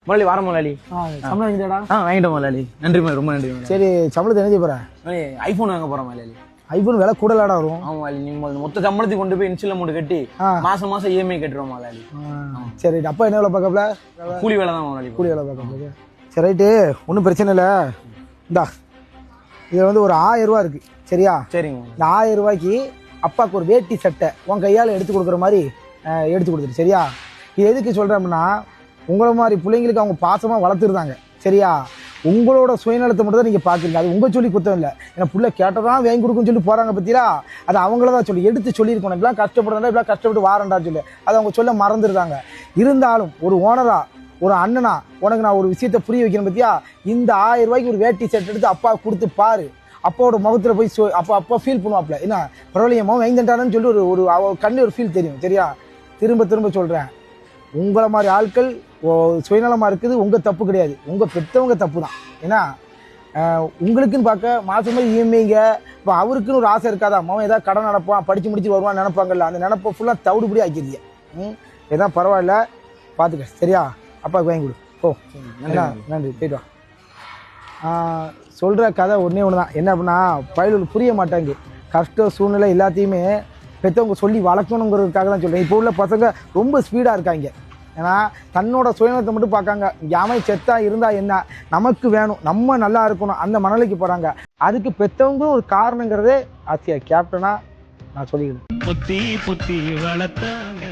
முதலாளி வார முதலாளி. சம்பளம் வாங்கிட்டா? வாங்கிட்டோம் முதலாளி. நன்றி முதலாளி, ரொம்ப நன்றி. சரி, சம்பளத்தை என்ன செய்ய போற? ஐபோன் வாங்க போறோம் முதலாளி. ஐபோன் விலை கூடலாடா வரும். ஆமா முதலாளி, நீங்க மொத்த சம்பளத்தை கொண்டு போய் இன்சூரன்ஸ் அமௌண்ட் கட்டி மாசம் மாசம் இஎம்ஐ கட்டுறோம் முதலாளி. சரி, அப்பா என்ன வேலை பார்க்கல? கூலி வேலை தான் முதலாளி. கூலி வேலை பார்க்கல. சரி ரைட்டு, ஒன்றும் பிரச்சனை இல்லை. இந்தா இது வந்து ஒரு 1000 ரூபா இருக்கு, சரியா? சரிங்க. இந்த 1000 ரூபாய்க்கு அப்பாவுக்கு ஒரு வேட்டி சட்டை உன் கையால் எடுத்து கொடுக்குற மாதிரி எடுத்து கொடுத்துரு, சரியா? இது எதுக்கு சொல்கிறேன் அப்படின்னா, உங்களை மாதிரி பிள்ளைங்களுக்கு அவங்க பாசமாக வளர்த்துருந்தாங்க, சரியா? உங்களோட சுயநலத்தை மட்டும் தான் நீங்கள் பார்க்குறீங்க. அது உங்கள் சொல்லி குத்தம் இல்லை. ஏன்னா பிள்ளை கேட்டதான் வாங்கி கொடுக்குன்னு சொல்லி போகிறாங்க பற்றியா? அது அவங்கள தான் சொல்லி எடுத்து சொல்லியிருக்கணும். இப்படிலாம் கஷ்டப்படுறா, இப்படிலாம் கஷ்டப்பட்டு வாரண்டான்னு சொல்லி அதை அவங்க சொல்ல மறந்துருந்தாங்க. இருந்தாலும் ஒரு ஓனரா, ஒரு அண்ணனா உனக்கு நான் ஒரு விஷயத்தை புரிய வைக்கணும் பற்றியா? இந்த 1000 ரூபாய்க்கு ஒரு வேட்டி செட் எடுத்து அப்பா கொடுத்து பாரு. அப்பாவோட முகத்தில் போய் அப்பா ஃபீல் பண்ணுவாப்ல, என்ன பரவாயில்ல என் மகன் வாங்கிட்டானு சொல்லி ஒரு கண்ணு ஒரு ஃபீல் தெரியும், சரியா? திரும்ப திரும்ப சொல்கிறேன், உங்களை மாதிரி ஆட்கள் சுயநலமாக இருக்குது உங்கள் தப்பு கிடையாது, உங்கள் பெற்றவங்க தப்பு தான். ஏன்னா உங்களுக்குன்னு பார்க்க மாதமே இஎம்ஐங்க. இப்போ அவருக்குன்னு ஒரு ஆசை இருக்காதா? மகன் ஏதாவது கடன் நடப்பான், படித்து முடிச்சு வருவான்னு நினைப்பாங்கல்ல, அந்த நினப்பை ஃபுல்லாக தவிடுபடி ஆக்கிடுங்க. எதான் பரவாயில்ல, பார்த்துக்க, சரியா? அப்பாவுக்கு வாங்கி கொடு. ஓ நன்றி, போயிட்டு வா. சொல்கிற கதை ஒன்றே ஒன்று தான். என்ன அப்படின்னா, பயலுக்கு புரிய மாட்டாங்க. கஷ்ட சூழ்நிலை எல்லாத்தையுமே பெற்றவங்க சொல்லி வளர்க்கணுங்கிறதுக்காக தான் சொல்கிறேன். இப்போ உள்ள பசங்க ரொம்ப ஸ்பீடாக இருக்காங்க. ஏன்னா தன்னோட சுயநலத்தை மட்டும் பார்க்காங்க. யாமை செத்தா இருந்தால் என்ன, நமக்கு வேணும், நம்ம நல்லா இருக்கணும், அந்த மனநிலைக்கு போகிறாங்க. அதுக்கு பெற்றவங்க ஒரு காரணங்கிறதே ஆசியா கேப்டனாக நான் சொல்லிக்கிறேன். புத்தி புத்தி வளர்த்தாங்க.